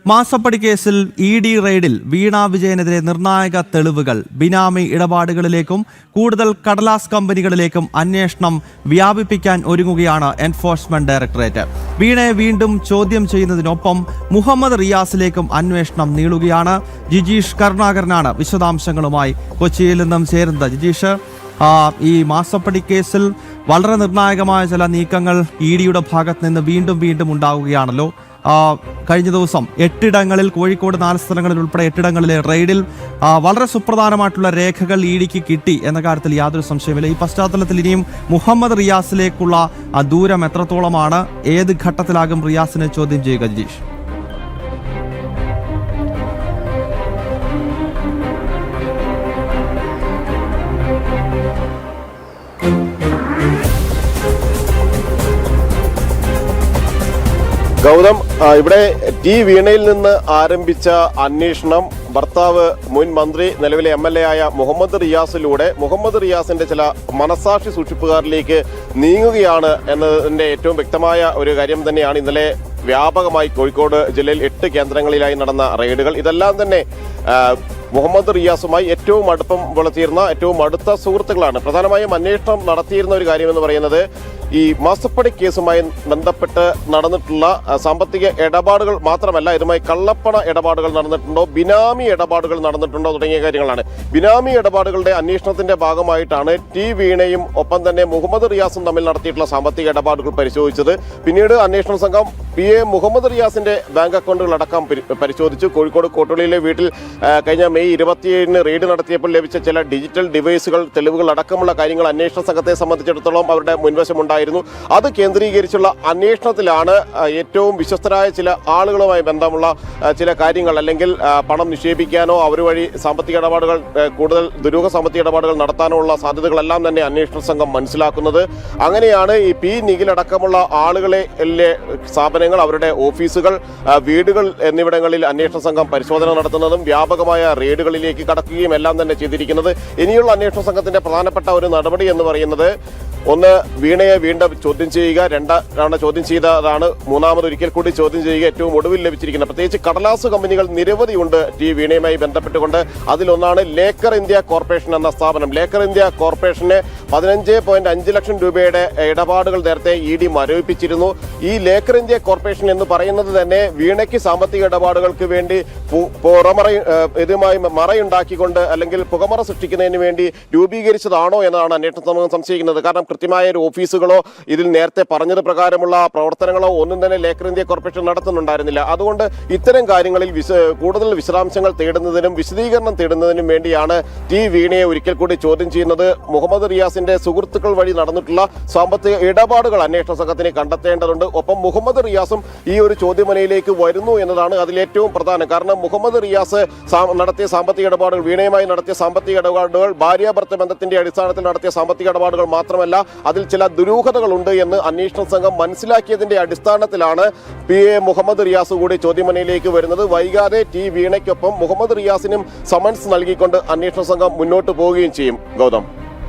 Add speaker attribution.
Speaker 1: മാസപ്പടി കേസിൽ ഇ.ഡി. റെയ്ഡിൽ വീണ വിജയനെതിരെ നിർണായക തെളിവുകൾ. ബിനാമി ഇടപാടുകളിലേക്കും കൂടുതൽ കടലാസ് കമ്പനികളിലേക്കും അന്വേഷണം വ്യാപിപ്പിക്കാൻ ഒരുങ്ങുകയാണ് എൻഫോഴ്സ്മെന്റ് ഡയറക്ടറേറ്റ്. വീണയെ വീണ്ടും ചോദ്യം ചെയ്യുന്നതിനൊപ്പം മുഹമ്മദ് റിയാസിലേക്കും അന്വേഷണം നീളുകയാണ്. ജിജീഷ് കരുണാകരനാണ് വിശദാംശങ്ങളുമായി കൊച്ചിയിൽ നിന്നും ചേരുന്നത്. ജിജീഷ്, ഈ മാസപ്പടി കേസിൽ വളരെ നിർണായകമായ ചില നീക്കങ്ങൾ ഇ.ഡിയുടെ ഭാഗത്ത് നിന്ന് വീണ്ടും ഉണ്ടാവുകയാണല്ലോ. കഴിഞ്ഞ ദിവസം 8 ഇടങ്ങളിൽ, കോഴിക്കോട് 4 സ്ഥലങ്ങളിൽ ഉൾപ്പെടെ 8 ഇടങ്ങളിലെ റെയ്ഡിൽ വളരെ സുപ്രധാനമായിട്ടുള്ള രേഖകൾ ഇ.ഡിക്ക് കിട്ടി എന്ന കാര്യത്തിൽ യാതൊരു സംശയമില്ല. ഈ പശ്ചാത്തലത്തിൽ ഇനിയും മുഹമ്മദ് റിയാസിലേക്കുള്ള ദൂരം എത്രത്തോളമാണ്? ഏത് ഘട്ടത്തിലാകും റിയാസിനെ ചോദ്യം ചെയ്യുക ജിജീഷ്?
Speaker 2: ഗൗതം, ഇവിടെ ടി വീണയിൽ നിന്ന് ആരംഭിച്ച അന്വേഷണം ഭർത്താവ് മുൻ മന്ത്രി, നിലവിലെ MLA ആയ മുഹമ്മദ് റിയാസിലൂടെ മുഹമ്മദ് റിയാസിന്റെ ചില മനസാക്ഷി സൂക്ഷിപ്പുകാരിലേക്ക് നീങ്ങുകയാണ് എന്നതിന്റെ ഏറ്റവും വ്യക്തമായ ഒരു കാര്യം തന്നെയാണ് ഇന്നലെ വ്യാപകമായി കോഴിക്കോട് ജില്ലയിൽ 8 കേന്ദ്രങ്ങളിലായി നടന്ന റെയ്ഡുകൾ. ഇതെല്ലാം തന്നെ മുഹമ്മദ് റിയാസുമായി ഏറ്റവും അടുപ്പം പുലർത്തിയിരുന്ന ഏറ്റവും അടുത്ത സുഹൃത്തുക്കളാണ്. പ്രധാനമായും അന്വേഷണം നടത്തിയിരുന്ന ഒരു കാര്യമെന്ന് പറയുന്നത് ഈ മാസപ്പടി കേസുമായി ബന്ധപ്പെട്ട് നടന്നിട്ടുള്ള സാമ്പത്തിക ഇടപാടുകൾ മാത്രമല്ല, ഇതുമായി കള്ളപ്പണ ഇടപാടുകൾ നടന്നിട്ടുണ്ടോ, ബിനാമി ഇടപാടുകൾ നടന്നിട്ടുണ്ടോ തുടങ്ങിയ കാര്യങ്ങളാണ്. ബിനാമി ഇടപാടുകളുടെ അന്വേഷണത്തിന്റെ ഭാഗമായിട്ടാണ് ടി വീണയും ഒപ്പം തന്നെ മുഹമ്മദ് റിയാസും തമ്മിൽ നടത്തിയിട്ടുള്ള സാമ്പത്തിക ഇടപാടുകൾ പരിശോധിച്ചത്. പിന്നീട് അന്വേഷണ സംഘം PA മുഹമ്മദ് റിയാസിന്റെ ബാങ്ക് അക്കൗണ്ടുകൾ അടക്കം പരിശോധിച്ചു. കോഴിക്കോട് കോട്ടുള്ളിയിലെ വീട്ടിൽ കഴിഞ്ഞ മെയ് 27-ന് റെയ്ഡ് നടത്തിയപ്പോൾ ലഭിച്ച ചില ഡിജിറ്റൽ ഡിവൈസുകൾ, തെളിവുകൾ അടക്കമുള്ള കാര്യങ്ങൾ അന്വേഷണ സംഘത്തെ സംബന്ധിച്ചിടത്തോളം അവരുടെ മുൻവശമുണ്ടായിരുന്നു. അത് കേന്ദ്രീകരിച്ചുള്ള അന്വേഷണത്തിലാണ് ഏറ്റവും വിശ്വസ്തരായ ചില ആളുകളുമായി ബന്ധമുള്ള ചില കാര്യങ്ങൾ, അല്ലെങ്കിൽ പണം നിക്ഷേപിക്കാനോ അവർ വഴി സാമ്പത്തിക ഇടപാടുകൾ, കൂടുതൽ ദുരൂഹ സാമ്പത്തിക ഇടപാടുകൾ നടത്താനോ ഉള്ള സാധ്യതകളെല്ലാം തന്നെ അന്വേഷണ സംഘം മനസ്സിലാക്കുന്നത്. അങ്ങനെയാണ് ഈ പി നിഖിലടക്കമുള്ള ആളുകളെ സ്ഥാപനങ്ങൾ, അവരുടെ ഓഫീസുകൾ, വീടുകൾ എന്നിവിടങ്ങളിൽ അന്വേഷണ സംഘം പരിശോധന നടത്തുന്നതും വ്യാപകമായ റെയ്ഡുകളിലേക്ക് കടക്കുകയും എല്ലാം തന്നെ ചെയ്തിരിക്കുന്നത്. ഇനിയുള്ള അന്വേഷണ സംഘത്തിന്റെ പ്രധാനപ്പെട്ട ഒരു നടപടി എന്ന് പറയുന്നത്, ഒന്ന്, വീണയെ വീണ്ടും ചോദ്യം ചെയ്യുക, 2 തവണ ചോദ്യം ചെയ്തതാണ്, മൂന്നാമതൊരിക്കൽ കൂടി ചോദ്യം ചെയ്യുക. ഏറ്റവും ഒടുവിൽ ലഭിച്ചിരിക്കുന്നത് പ്രത്യേകിച്ച് കടലാസ് കമ്പനികൾ നിരവധിയുണ്ട് ടി വീണയുമായി ബന്ധപ്പെട്ടുകൊണ്ട്. അതിലൊന്നാണ് ലേക്കർ ഇന്ത്യ കോർപ്പറേഷൻ എന്ന സ്ഥാപനം. ലേക്കർ ഇന്ത്യ കോർപ്പറേഷന് 15.5 ലക്ഷം രൂപയുടെ ഇടപാടുകൾ നേരത്തെ ഇ.ഡി മരവിപ്പിച്ചിരുന്നു. ഈ ലേക്കർ ഇന്ത്യ കോർപ്പറേഷൻ എന്ന് പറയുന്നത് തന്നെ വീണയ്ക്ക് സാമ്പത്തിക ഇടപാടുകൾക്ക് വേണ്ടി ഇതുമായി മറയുണ്ടാക്കിക്കൊണ്ട്, അല്ലെങ്കിൽ പുകമറ സൃഷ്ടിക്കുന്നതിന് വേണ്ടി രൂപീകരിച്ചതാണോ എന്നാണ് അന്വേഷണ സംഘം സംശയിക്കുന്നത്. കാരണം കൃത്യമായ ഒരു ഓഫീസുകളോ ഇതിൽ നേരത്തെ പറഞ്ഞത് പ്രകാരമുള്ള പ്രവർത്തനങ്ങളോ ഒന്നും തന്നെ ലേക്കർ ഇന്ത്യ കോർപ്പറേഷൻ നടത്തുന്നുണ്ടായിരുന്നില്ല. അതുകൊണ്ട് ഇത്തരം കാര്യങ്ങളിൽ കൂടുതൽ വിശദാംശങ്ങൾ തേടുന്നതിനും വിശദീകരണം തേടുന്നതിനും വേണ്ടിയാണ് ടി വീണയെ ഒരിക്കൽ കൂടി ചോദ്യം ചെയ്യുന്നത്. മുഹമ്മദ് റിയാസിന്റെ സുഹൃത്തുക്കൾ വഴി നടന്നിട്ടുള്ള സാമ്പത്തിക ഇടപാടുകൾ അന്വേഷണ സംഘത്തിന് കണ്ടെത്തേണ്ടതുണ്ട്. ഒപ്പം മുഹമ്മദ് റിയാസും ഈ ഒരു ചോദ്യമനയിലേക്ക് വരുന്നു എന്നതാണ് അതിലേറ്റവും പ്രധാനം. കാരണം മുഹമ്മദ് റിയാസ് നടത്തിയ സാമ്പത്തിക ഇടപാടുകൾ, വീണയുമായി നടത്തിയ സാമ്പത്തിക ഇടപാടുകൾ ഭാര്യാഭർത്തൃ ബന്ധത്തിന്റെ അടിസ്ഥാനത്തിൽ നടത്തിയ സാമ്പത്തിക ഇടപാടുകൾ മാത്രമല്ല, അതിൽ ചില ദുരൂഹതകളുണ്ട് എന്ന് അന്വേഷണ സംഘം മനസ്സിലാക്കിയതിന്റെ അടിസ്ഥാനത്തിലാണ് PA മുഹമ്മദ് റിയാസ് കൂടി ചോദ്യമനയിലേക്ക് വരുന്നത്. വൈകാതെ ടി വീണയ്ക്കൊപ്പം മുഹമ്മദ് റിയാസിനും സമൻസ് നൽകിക്കൊണ്ട് അന്വേഷണ സംഘം മുന്നോട്ട് പോവുകയും ചെയ്യും. ഗൗതം.